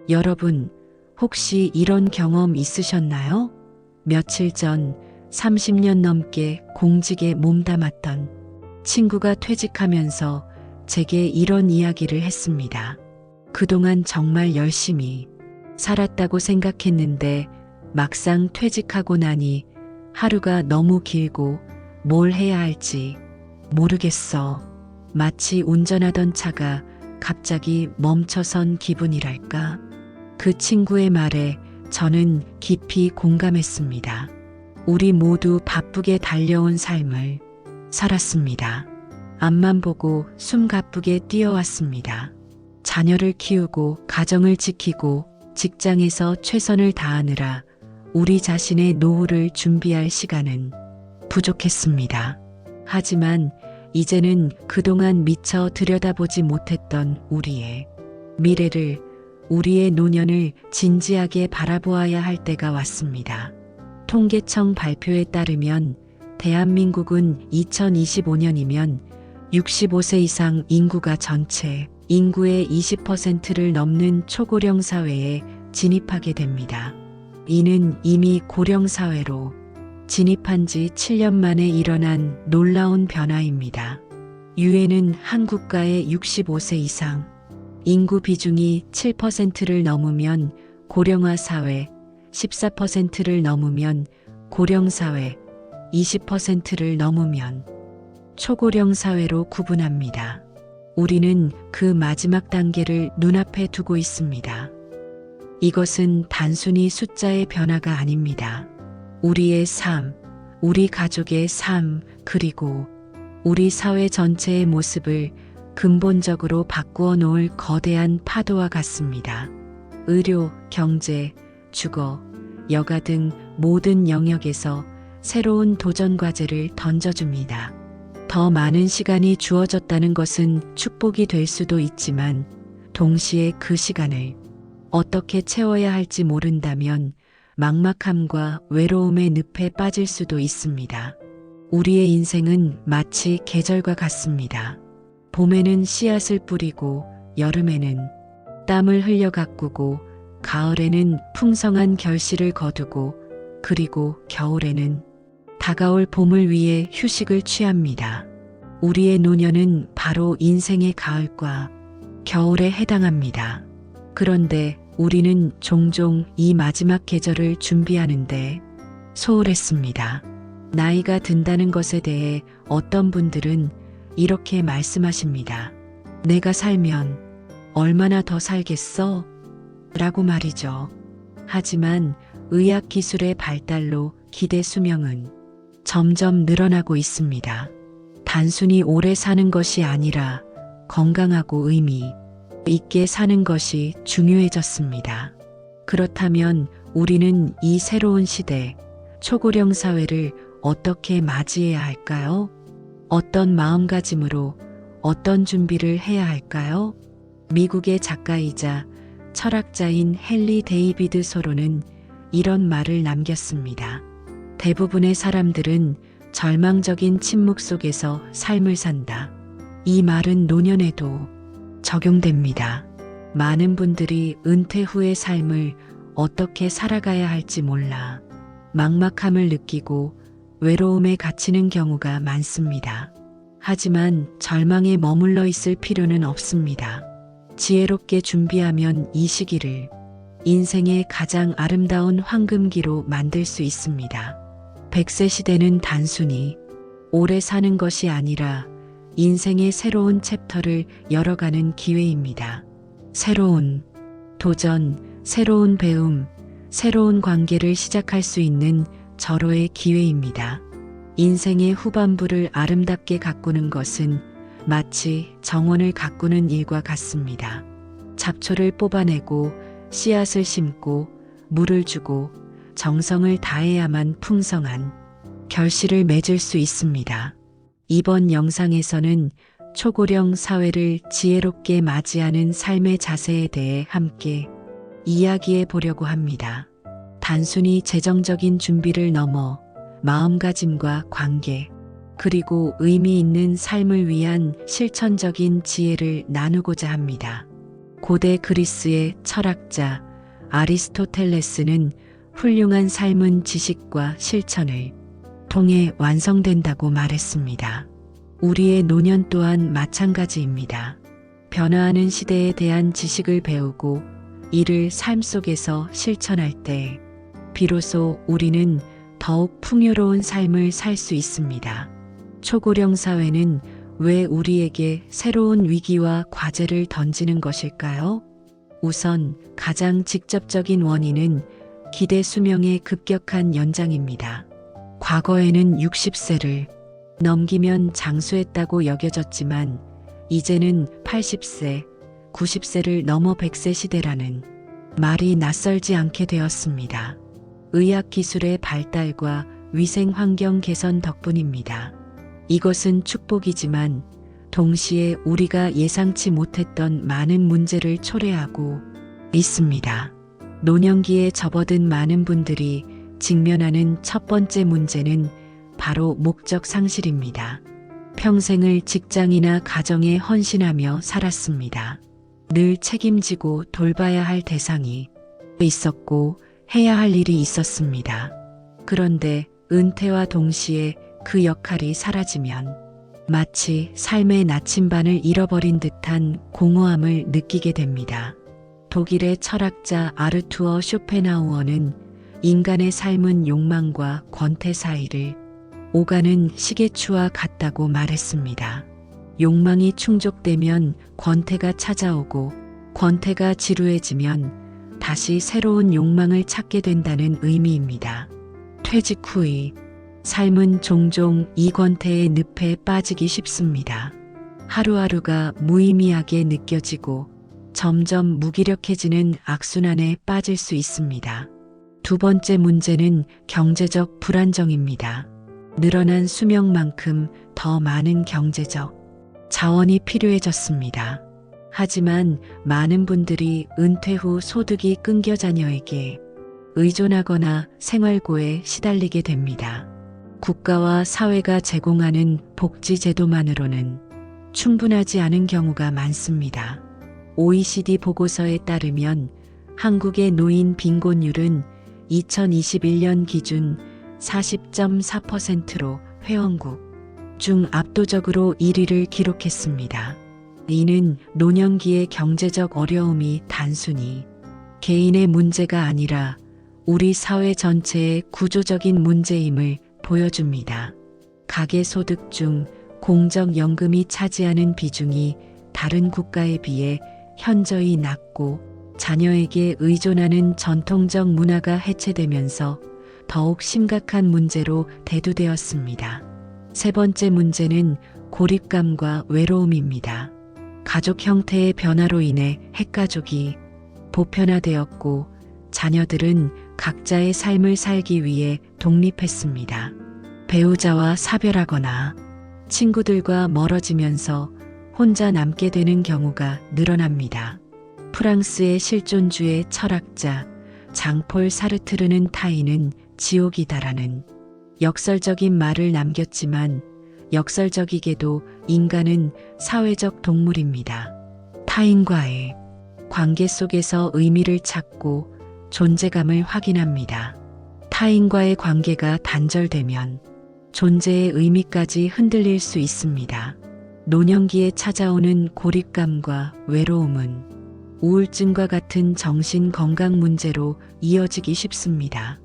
여러분, 혹시 이런 경험 있으셨나요? 며칠 전 30년 넘게 공직에 몸담았던 친구가 퇴직하면서 제게 이런 이야기를 했습니다. 그동안 정말 열심히 살았다고 생각했는데 막상 퇴직하고 나니 하루가 너무 길고 뭘 해야 할지 모르겠어. 마치 운전하던 차가 갑자기 멈춰선 기분이랄까. 그 친구의 말에 저는 깊이 공감했습니다. 우리 모두 바쁘게 달려온 삶을 살았습니다. 앞만 보고 숨 가쁘게 뛰어왔습니다. 자녀를 키우고 가정을 지키고 직장에서 최선을 다하느라 우리 자신의 노후를 준비할 시간은 부족했습니다. 하지만 이제는 그동안 미처 들여다보지 못했던 우리의 미래를, 우리의 노년을 진지하게 바라보아야 할 때가 왔습니다. 통계청 발표에 따르면 대한민국은 2025년이면 65세 이상 인구가 전체 인구의 20%를 넘는 초고령 사회에 진입하게 됩니다. 이는 이미 고령 사회로 진입한 지 7년 만에 일어난 놀라운 변화입니다. 유엔은 한 국가의 65세 이상 인구 비중이 7%를 넘으면 고령화 사회, 14%를 넘으면 고령 사회, 20%를 넘으면 초고령 사회로 구분합니다. 우리는 그 마지막 단계를 눈앞에 두고 있습니다. 이것은 단순히 숫자의 변화가 아닙니다. 우리의 삶, 우리 가족의 삶, 그리고 우리 사회 전체의 모습을 근본적으로 바꾸어 놓을 거대한 파도와 같습니다. 의료, 경제, 주거, 여가 등 모든 영역에서 새로운 도전 과제를 던져줍니다. 더 많은 시간이 주어졌다는 것은 축복이 될 수도 있지만 동시에 그 시간을 어떻게 채워야 할지 모른다면 막막함과 외로움의 늪에 빠질 수도 있습니다. 우리의 인생은 마치 계절과 같습니다. 봄에는 씨앗을 뿌리고 여름에는 땀을 흘려 가꾸고 가을에는 풍성한 결실을 거두고 그리고 겨울에는 다가올 봄을 위해 휴식을 취합니다. 우리의 노년은 바로 인생의 가을과 겨울에 해당합니다. 그런데 우리는 종종 이 마지막 계절을 준비하는데 소홀했습니다. 나이가 든다는 것에 대해 어떤 분들은 이렇게 말씀하십니다. 내가 살면 얼마나 더 살겠어? 라고 말이죠. 하지만 의학 기술의 발달로 기대 수명은 점점 늘어나고 있습니다. 단순히 오래 사는 것이 아니라 건강하고 의미 있게 사는 것이 중요해졌습니다. 그렇다면 우리는 이 새로운 시대, 초고령 사회를 어떻게 맞이해야 할까요? 어떤 마음가짐으로 어떤 준비를 해야 할까요? 미국의 작가이자 철학자인 헨리 데이비드 소로는 이런 말을 남겼습니다. 대부분의 사람들은 절망적인 침묵 속에서 삶을 산다. 이 말은 노년에도 적용됩니다. 많은 분들이 은퇴 후의 삶을 어떻게 살아가야 할지 몰라 막막함을 느끼고 외로움에 갇히는 경우가 많습니다. 하지만 절망에 머물러 있을 필요는 없습니다. 지혜롭게 준비하면 이 시기를 인생의 가장 아름다운 황금기로 만들 수 있습니다. 100세 시대는 단순히 오래 사는 것이 아니라 인생의 새로운 챕터를 열어가는 기회입니다. 새로운 도전, 새로운 배움, 새로운 관계를 시작할 수 있는 절호의 기회입니다. 인생의 후반부를 아름답게 가꾸는 것은 마치 정원을 가꾸는 일과 같습니다. 잡초를 뽑아내고 씨앗을 심고 물을 주고 정성을 다해야만 풍성한 결실을 맺을 수 있습니다. 이번 영상에서는 초고령 사회를 지혜롭게 맞이하는 삶의 자세에 대해 함께 이야기해 보려고 합니다. 단순히 재정적인 준비를 넘어 마음가짐과 관계, 그리고 의미 있는 삶을 위한 실천적인 지혜를 나누고자 합니다. 고대 그리스의 철학자 아리스토텔레스는 훌륭한 삶은 지식과 실천을 통해 완성된다고 말했습니다. 우리의 노년 또한 마찬가지입니다. 변화하는 시대에 대한 지식을 배우고 이를 삶 속에서 실천할 때 비로소 우리는 더욱 풍요로운 삶을 살 수 있습니다. 초고령 사회는 왜 우리에게 새로운 위기와 과제를 던지는 것일까요? 우선 가장 직접적인 원인은 기대 수명의 급격한 연장입니다. 과거에는 60세를 넘기면 장수했다고 여겨졌지만 이제는 80세, 90세를 넘어 100세 시대라는 말이 낯설지 않게 되었습니다. 의학기술의 발달과 위생환경 개선 덕분입니다. 이것은 축복이지만 동시에 우리가 예상치 못했던 많은 문제를 초래하고 있습니다. 노년기에 접어든 많은 분들이 직면하는 첫 번째 문제는 바로 목적 상실입니다. 평생을 직장이나 가정에 헌신하며 살았습니다. 늘 책임지고 돌봐야 할 대상이 있었고 해야 할 일이 있었습니다. 그런데 은퇴와 동시에 그 역할이 사라지면 마치 삶의 나침반을 잃어버린 듯한 공허함을 느끼게 됩니다. 독일의 철학자 아르투어 쇼펜하우어는 인간의 삶은 욕망과 권태 사이를 오가는 시계추와 같다고 말했습니다. 욕망이 충족되면 권태가 찾아오고 권태가 지루해지면 다시 새로운 욕망을 찾게 된다는 의미입니다. 퇴직 후의 삶은 종종 이 권태의 늪에 빠지기 쉽습니다. 하루하루가 무의미하게 느껴지고 점점 무기력해지는 악순환에 빠질 수 있습니다. 두 번째 문제는 경제적 불안정입니다. 늘어난 수명만큼 더 많은 경제적 자원이 필요해졌습니다. 하지만 많은 분들이 은퇴 후 소득이 끊겨 자녀에게 의존하거나 생활고에 시달리게 됩니다. 국가와 사회가 제공하는 복지 제도만으로는 충분하지 않은 경우가 많습니다. OECD 보고서에 따르면 한국의 노인 빈곤율은 2021년 기준 40.4%로 회원국 중 압도적으로 1위를 기록했습니다. 이는 노년기의 경제적 어려움이 단순히 개인의 문제가 아니라 우리 사회 전체의 구조적인 문제임을 보여줍니다. 가계소득 중 공적연금이 차지하는 비중이 다른 국가에 비해 현저히 낮고 자녀에게 의존하는 전통적 문화가 해체되면서 더욱 심각한 문제로 대두되었습니다. 세 번째 문제는 고립감과 외로움입니다. 가족 형태의 변화로 인해 핵가족이 보편화되었고 자녀들은 각자의 삶을 살기 위해 독립했습니다. 배우자와 사별하거나 친구들과 멀어지면서 혼자 남게 되는 경우가 늘어납니다. 프랑스의 실존주의 철학자 장폴 사르트르는 타인은 지옥이다라는 역설적인 말을 남겼지만 역설적이게도 인간은 사회적 동물입니다. 타인과의 관계 속에서 의미를 찾고 존재감을 확인합니다. 타인과의 관계가 단절되면 존재의 의미까지 흔들릴 수 있습니다. 노년기에 찾아오는 고립감과 외로움은 우울증과 같은 정신 건강 문제로 이어지기 쉽습니다.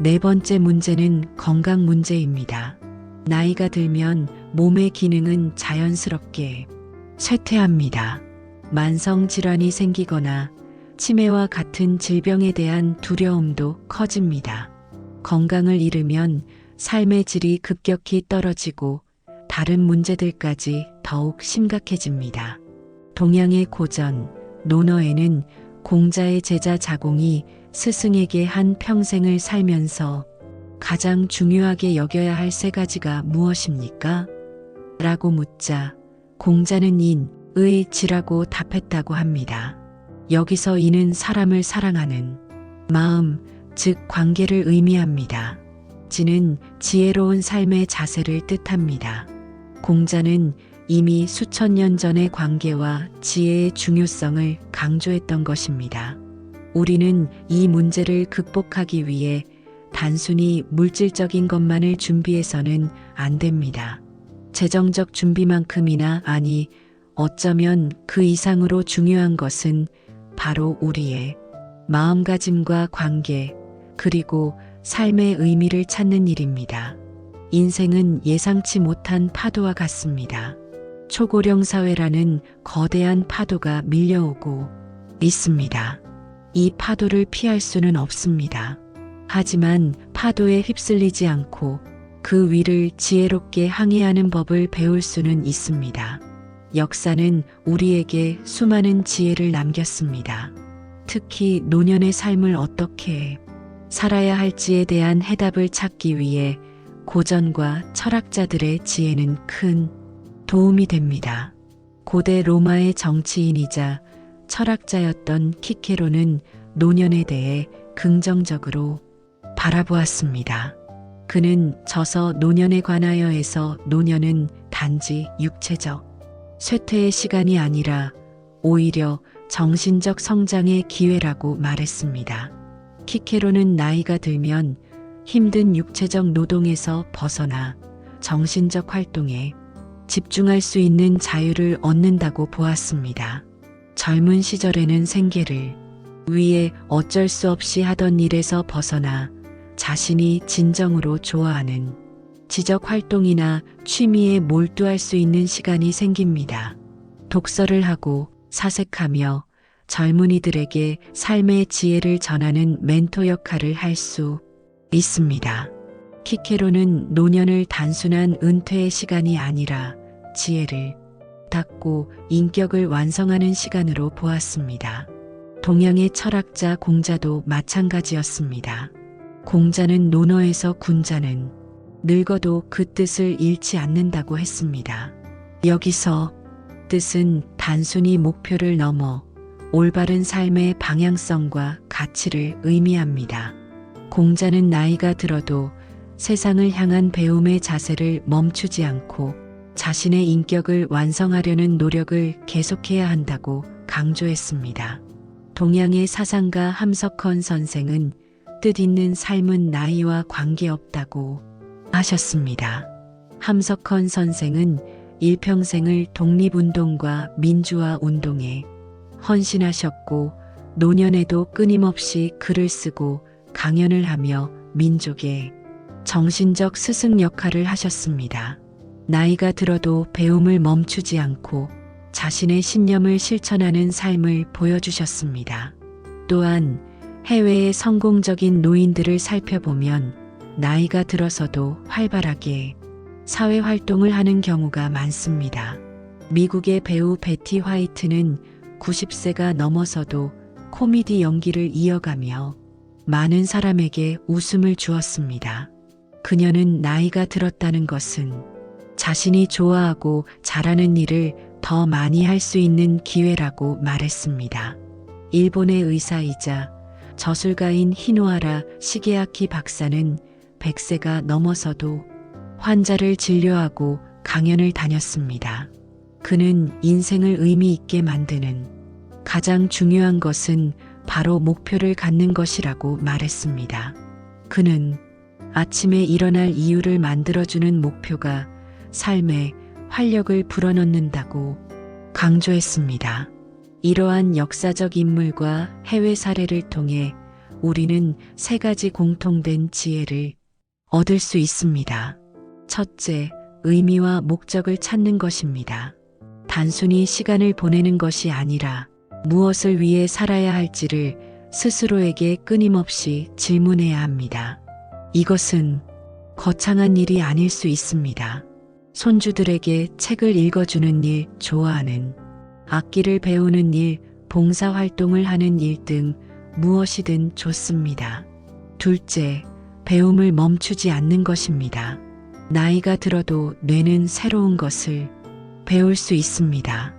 네 번째 문제는 건강 문제입니다. 나이가 들면 몸의 기능은 자연스럽게 쇠퇴합니다. 만성 질환이 생기거나 치매와 같은 질병에 대한 두려움도 커집니다. 건강을 잃으면 삶의 질이 급격히 떨어지고 다른 문제들까지 더욱 심각해집니다. 동양의 고전 논어에는 공자의 제자 자공이 스승에게 한 평생을 살면서 가장 중요하게 여겨야 할 세 가지가 무엇입니까? 라고 묻자 공자는 인의 지라고 답했다고 합니다. 여기서 인은 사람을 사랑하는 마음, 즉 관계를 의미합니다. 지는 지혜로운 삶의 자세를 뜻합니다. 공자는 이미 수천 년 전의 관계와 지혜의 중요성을 강조했던 것입니다. 우리는 이 문제를 극복하기 위해 단순히 물질적인 것만을 준비해서는 안 됩니다. 재정적 준비만큼이나 아니, 어쩌면 그 이상으로 중요한 것은 바로 우리의 마음가짐과 관계, 그리고 삶의 의미를 찾는 일입니다. 인생은 예상치 못한 파도와 같습니다. 초고령 사회라는 거대한 파도가 밀려오고 있습니다. 이 파도를 피할 수는 없습니다. 하지만 파도에 휩쓸리지 않고 그 위를 지혜롭게 항해하는 법을 배울 수는 있습니다. 역사는 우리에게 수많은 지혜를 남겼습니다. 특히 노년의 삶을 어떻게 살아야 할지에 대한 해답을 찾기 위해 고전과 철학자들의 지혜는 큰 도움이 됩니다. 고대 로마의 정치인이자 철학자였던 키케로는 노년에 대해 긍정적으로 바라보았습니다. 그는 저서 노년에 관하여에서 노년은 단지 육체적 쇠퇴의 시간이 아니라 오히려 정신적 성장의 기회라고 말했습니다. 키케로는 나이가 들면 힘든 육체적 노동에서 벗어나 정신적 활동에 집중할 수 있는 자유를 얻는다고 보았습니다. 젊은 시절에는 생계를 위해 어쩔 수 없이 하던 일에서 벗어나 자신이 진정으로 좋아하는 지적 활동이나 취미에 몰두할 수 있는 시간이 생깁니다. 독서를 하고 사색하며 젊은이들에게 삶의 지혜를 전하는 멘토 역할을 할 수 있습니다. 키케로는 노년을 단순한 은퇴의 시간이 아니라 지혜를 닦고 인격을 완성하는 시간으로 보았습니다. 동양의 철학자 공자도 마찬가지였습니다. 공자는 논어에서 군자는 늙어도 그 뜻을 잃지 않는다고 했습니다. 여기서 뜻은 단순히 목표를 넘어 올바른 삶의 방향성과 가치를 의미합니다. 공자는 나이가 들어도 세상을 향한 배움의 자세를 멈추지 않고 자신의 인격을 완성하려는 노력을 계속해야 한다고 강조했습니다. 동양의 사상가 함석헌 선생은 뜻있는 삶은 나이와 관계없다고 하셨습니다. 함석헌 선생은 일평생을 독립운동과 민주화 운동에 헌신하셨고 노년에도 끊임없이 글을 쓰고 강연을 하며 민족의 정신적 스승 역할을 하셨습니다. 나이가 들어도 배움을 멈추지 않고 자신의 신념을 실천하는 삶을 보여주셨습니다. 또한 해외의 성공적인 노인들을 살펴보면 나이가 들어서도 활발하게 사회활동을 하는 경우가 많습니다. 미국의 배우 베티 화이트는 90세가 넘어서도 코미디 연기를 이어가며 많은 사람에게 웃음을 주었습니다. 그녀는 나이가 들었다는 것은 자신이 좋아하고 잘하는 일을 더 많이 할 수 있는 기회라고 말했습니다. 일본의 의사이자 저술가인 히노하라 시게아키 박사는 100세가 넘어서도 환자를 진료하고 강연을 다녔습니다. 그는 인생을 의미 있게 만드는 가장 중요한 것은 바로 목표를 갖는 것이라고 말했습니다. 그는 아침에 일어날 이유를 만들어주는 목표가 삶에 활력을 불어넣는다고 강조했습니다. 이러한 역사적 인물과 해외 사례를 통해 우리는 세 가지 공통된 지혜를 얻을 수 있습니다. 첫째, 의미와 목적을 찾는 것입니다. 단순히 시간을 보내는 것이 아니라 무엇을 위해 살아야 할지를 스스로에게 끊임없이 질문해야 합니다. 이것은 거창한 일이 아닐 수 있습니다. 손주들에게 책을 읽어주는 일, 좋아하는 악기를 배우는 일, 봉사활동을 하는 일 등 무엇이든 좋습니다. 둘째, 배움을 멈추지 않는 것입니다. 나이가 들어도 뇌는 새로운 것을 배울 수 있습니다.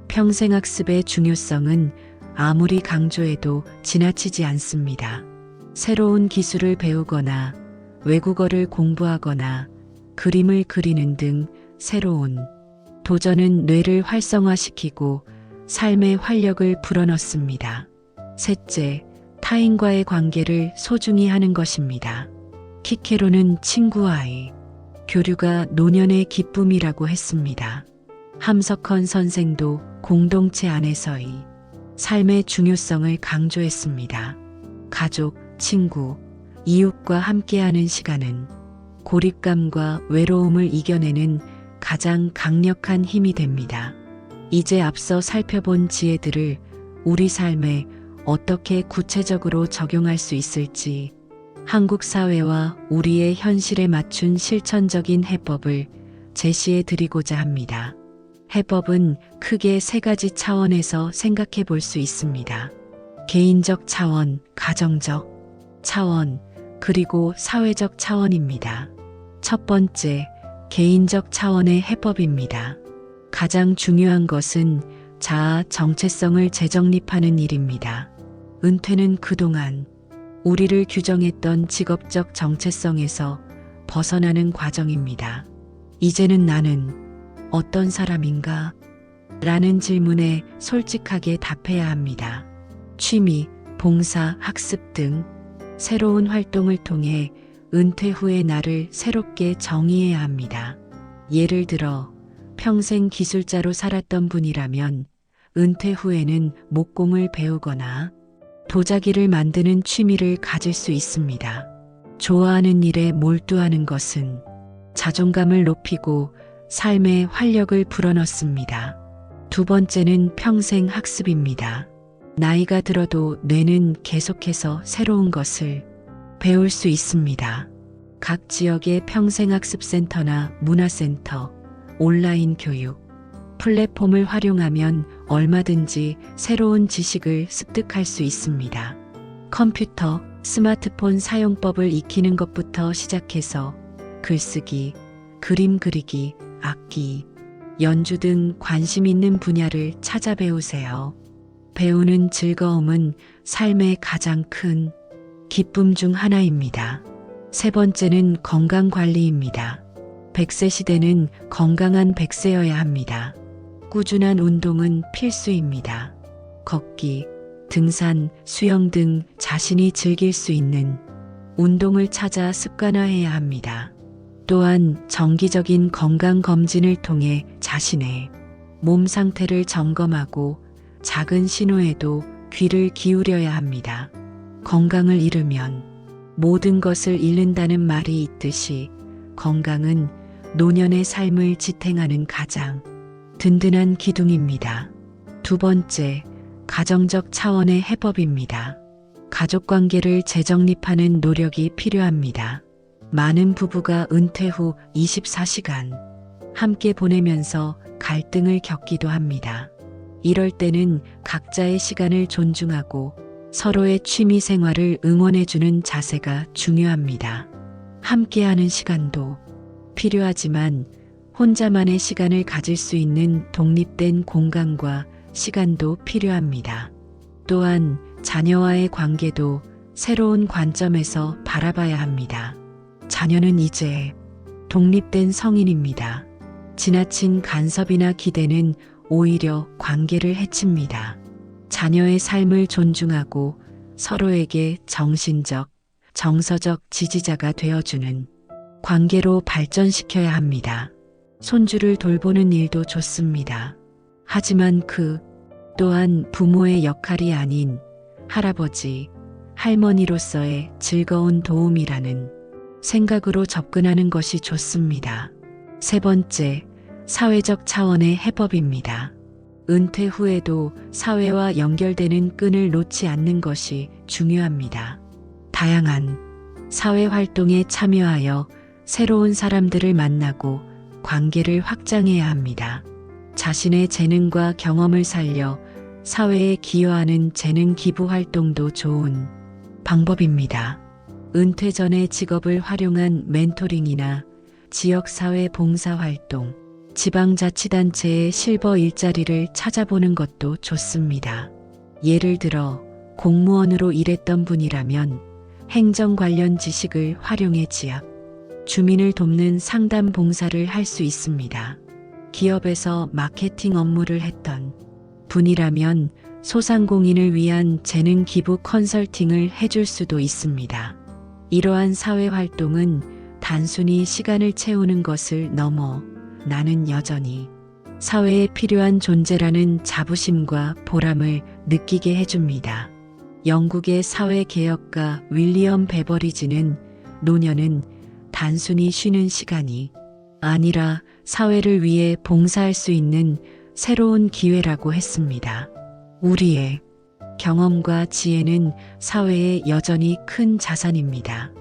평생학습의 중요성은 아무리 강조해도 지나치지 않습니다. 새로운 기술을 배우거나 외국어를 공부하거나 그림을 그리는 등 새로운 도전은 뇌를 활성화시키고 삶의 활력을 불어넣습니다. 셋째, 타인과의 관계를 소중히 하는 것입니다. 키케로는 친구와의 교류가 노년의 기쁨이라고 했습니다. 함석헌 선생도 공동체 안에서의 삶의 중요성을 강조했습니다. 가족, 친구, 이웃과 함께하는 시간은 고립감과 외로움을 이겨내는 가장 강력한 힘이 됩니다. 이제 앞서 살펴본 지혜들을 우리 삶에 어떻게 구체적으로 적용할 수 있을지, 한국 사회와 우리의 현실에 맞춘 실천적인 해법을 제시해 드리고자 합니다. 해법은 크게 세 가지 차원에서 생각해 볼 수 있습니다. 개인적 차원, 가정적 차원, 그리고 사회적 차원입니다. 첫 번째, 개인적 차원의 해법입니다. 가장 중요한 것은 자아 정체성을 재정립하는 일입니다. 은퇴는 그동안 우리를 규정했던 직업적 정체성에서 벗어나는 과정입니다. 이제는 나는 어떤 사람인가? 라는 질문에 솔직하게 답해야 합니다. 취미, 봉사, 학습 등 새로운 활동을 통해 은퇴 후의 나를 새롭게 정의해야 합니다. 예를 들어 평생 기술자로 살았던 분이라면 은퇴 후에는 목공을 배우거나 도자기를 만드는 취미를 가질 수 있습니다. 좋아하는 일에 몰두하는 것은 자존감을 높이고 삶의 활력을 불어넣습니다. 두 번째는 평생 학습입니다. 나이가 들어도 뇌는 계속해서 새로운 것을 배울 수 있습니다. 각 지역의 평생학습센터나 문화센터, 온라인 교육, 플랫폼을 활용하면 얼마든지 새로운 지식을 습득할 수 있습니다. 컴퓨터, 스마트폰 사용법을 익히는 것부터 시작해서 글쓰기, 그림 그리기, 악기, 연주 등 관심 있는 분야를 찾아 배우세요. 배우는 즐거움은 삶의 가장 큰 기쁨 중 하나입니다. 세 번째는 건강관리입니다. 100세 시대는 건강한 100세여야 합니다. 꾸준한 운동은 필수입니다. 걷기, 등산, 수영 등 자신이 즐길 수 있는 운동을 찾아 습관화해야 합니다. 또한 정기적인 건강검진을 통해 자신의 몸 상태를 점검하고 작은 신호에도 귀를 기울여야 합니다. 건강을 잃으면 모든 것을 잃는다는 말이 있듯이 건강은 노년의 삶을 지탱하는 가장 든든한 기둥입니다. 두 번째, 가정적 차원의 해법입니다. 가족관계를 재정립하는 노력이 필요합니다. 많은 부부가 은퇴 후 24시간 함께 보내면서 갈등을 겪기도 합니다. 이럴 때는 각자의 시간을 존중하고 서로의 취미 생활을 응원해주는 자세가 중요합니다. 함께하는 시간도 필요하지만 혼자만의 시간을 가질 수 있는 독립된 공간과 시간도 필요합니다. 또한 자녀와의 관계도 새로운 관점에서 바라봐야 합니다. 자녀는 이제 독립된 성인입니다. 지나친 간섭이나 기대는 오히려 관계를 해칩니다. 자녀의 삶을 존중하고 서로에게 정신적, 정서적 지지자가 되어주는 관계로 발전시켜야 합니다. 손주를 돌보는 일도 좋습니다. 하지만 그 또한 부모의 역할이 아닌 할아버지, 할머니로서의 즐거운 도움이라는 생각으로 접근하는 것이 좋습니다. 세 번째, 사회적 차원의 해법입니다. 은퇴 후에도 사회와 연결되는 끈을 놓지 않는 것이 중요합니다. 다양한 사회 활동에 참여하여 새로운 사람들을 만나고 관계를 확장해야 합니다. 자신의 재능과 경험을 살려 사회에 기여하는 재능 기부 활동도 좋은 방법입니다. 은퇴 전의 직업을 활용한 멘토링이나 지역사회 봉사활동, 지방자치단체의 실버 일자리를 찾아보는 것도 좋습니다. 예를 들어 공무원으로 일했던 분이라면 행정 관련 지식을 활용해 지역, 주민을 돕는 상담 봉사를 할 수 있습니다. 기업에서 마케팅 업무를 했던 분이라면 소상공인을 위한 재능 기부 컨설팅을 해줄 수도 있습니다. 이러한 사회 활동은 단순히 시간을 채우는 것을 넘어 나는 여전히 사회에 필요한 존재라는 자부심과 보람을 느끼게 해줍니다. 영국의 사회개혁가 윌리엄 베버리지는 노년은 단순히 쉬는 시간이 아니라 사회를 위해 봉사할 수 있는 새로운 기회라고 했습니다. 우리의 경험과 지혜는 사회에 여전히 큰 자산입니다.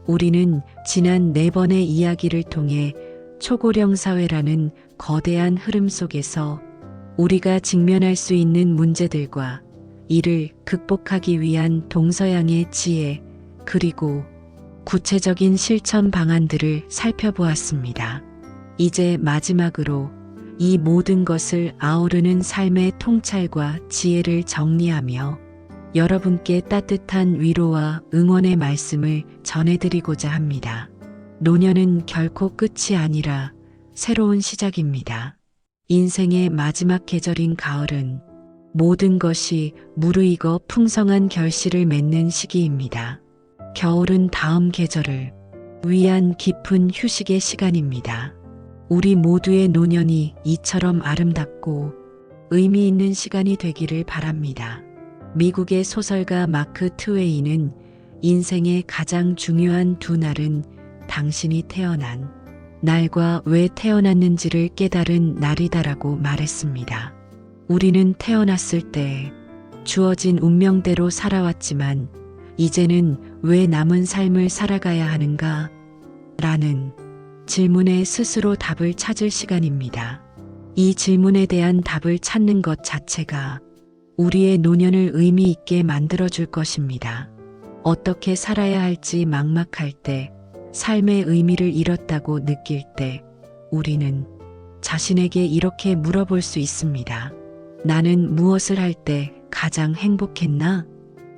우리는 지난 4번의 이야기를 통해 초고령 사회라는 거대한 흐름 속에서 우리가 직면할 수 있는 문제들과 이를 극복하기 위한 동서양의 지혜 그리고 구체적인 실천 방안들을 살펴보았습니다. 이제 마지막으로 이 모든 것을 아우르는 삶의 통찰과 지혜를 정리하며 여러분께 따뜻한 위로와 응원의 말씀을 전해드리고자 합니다. 노년은 결코 끝이 아니라 새로운 시작입니다. 인생의 마지막 계절인 가을은 모든 것이 무르익어 풍성한 결실을 맺는 시기입니다. 겨울은 다음 계절을 위한 깊은 휴식의 시간입니다. 우리 모두의 노년이 이처럼 아름답고 의미 있는 시간이 되기를 바랍니다. 미국의 소설가 마크 트웨이는 인생의 가장 중요한 두 날은 당신이 태어난 날과 왜 태어났는지를 깨달은 날이다라고 말했습니다. 우리는 태어났을 때 주어진 운명대로 살아왔지만 이제는 왜 남은 삶을 살아가야 하는가? 라는 질문에 스스로 답을 찾을 시간입니다. 이 질문에 대한 답을 찾는 것 자체가 우리의 노년을 의미 있게 만들어줄 것입니다. 어떻게 살아야 할지 막막할 때, 삶의 의미를 잃었다고 느낄 때, 우리는 자신에게 이렇게 물어볼 수 있습니다. 나는 무엇을 할 때 가장 행복했나?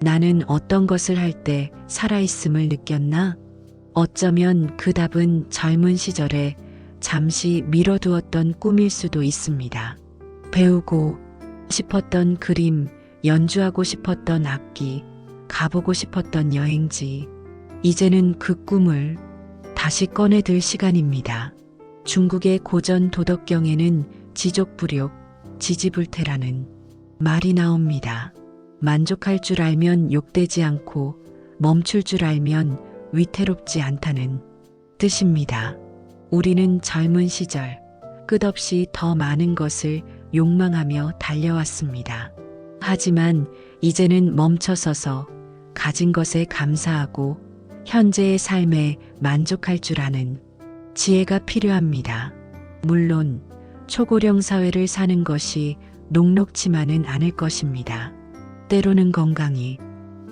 나는 어떤 것을 할 때 살아있음을 느꼈나? 어쩌면 그 답은 젊은 시절에 잠시 미뤄두었던 꿈일 수도 있습니다. 배우고 싶었던 그림, 연주하고 싶었던 악기, 가보고 싶었던 여행지. 이제는 그 꿈을 다시 꺼내들 시간입니다. 중국의 고전 도덕경에는 지족불욕, 지지불태라는 말이 나옵니다. 만족할 줄 알면 욕되지 않고 멈출 줄 알면 위태롭지 않다는 뜻입니다. 우리는 젊은 시절 끝없이 더 많은 것을 욕망하며 달려왔습니다. 하지만 이제는 멈춰서서 가진 것에 감사하고 현재의 삶에 만족할 줄 아는 지혜가 필요합니다. 물론 초고령 사회를 사는 것이 녹록지만은 않을 것입니다. 때로는 건강이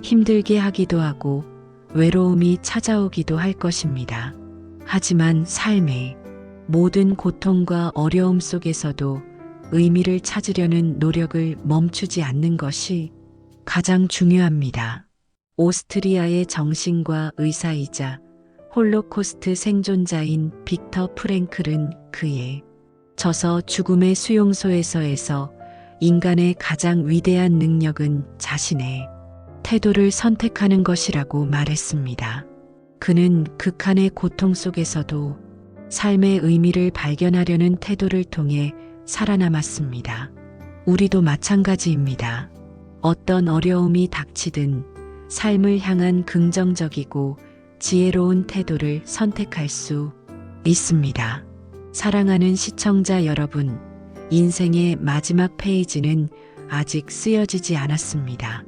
힘들게 하기도 하고 외로움이 찾아오기도 할 것입니다. 하지만 삶의 모든 고통과 어려움 속에서도 의미를 찾으려는 노력을 멈추지 않는 것이 가장 중요합니다. 오스트리아의 정신과 의사이자 홀로코스트 생존자인 빅터 프랭클은 그의 저서 죽음의 수용소에서에서 인간의 가장 위대한 능력은 자신의 태도를 선택하는 것이라고 말했습니다. 그는 극한의 고통 속에서도 삶의 의미를 발견하려는 태도를 통해 살아남았습니다. 우리도 마찬가지입니다. 어떤 어려움이 닥치든 삶을 향한 긍정적이고 지혜로운 태도를 선택할 수 있습니다. 사랑하는 시청자 여러분, 인생의 마지막 페이지는 아직 쓰여지지 않았습니다.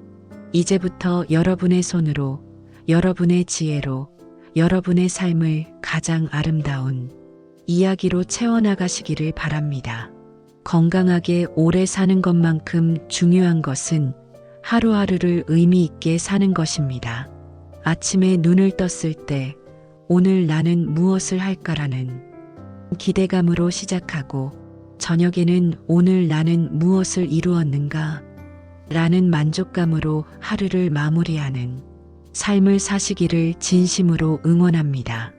이제부터 여러분의 손으로, 여러분의 지혜로, 여러분의 삶을 가장 아름다운 이야기로 채워나가시기를 바랍니다. 건강하게 오래 사는 것만큼 중요한 것은 하루하루를 의미 있게 사는 것입니다. 아침에 눈을 떴을 때 오늘 나는 무엇을 할까라는 기대감으로 시작하고 저녁에는 오늘 나는 무엇을 이루었는가 라는 만족감으로 하루를 마무리하는 삶을 사시기를 진심으로 응원합니다.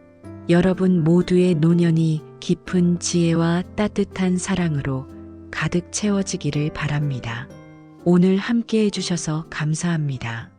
여러분 모두의 노년이 깊은 지혜와 따뜻한 사랑으로 가득 채워지기를 바랍니다. 오늘 함께 해주셔서 감사합니다.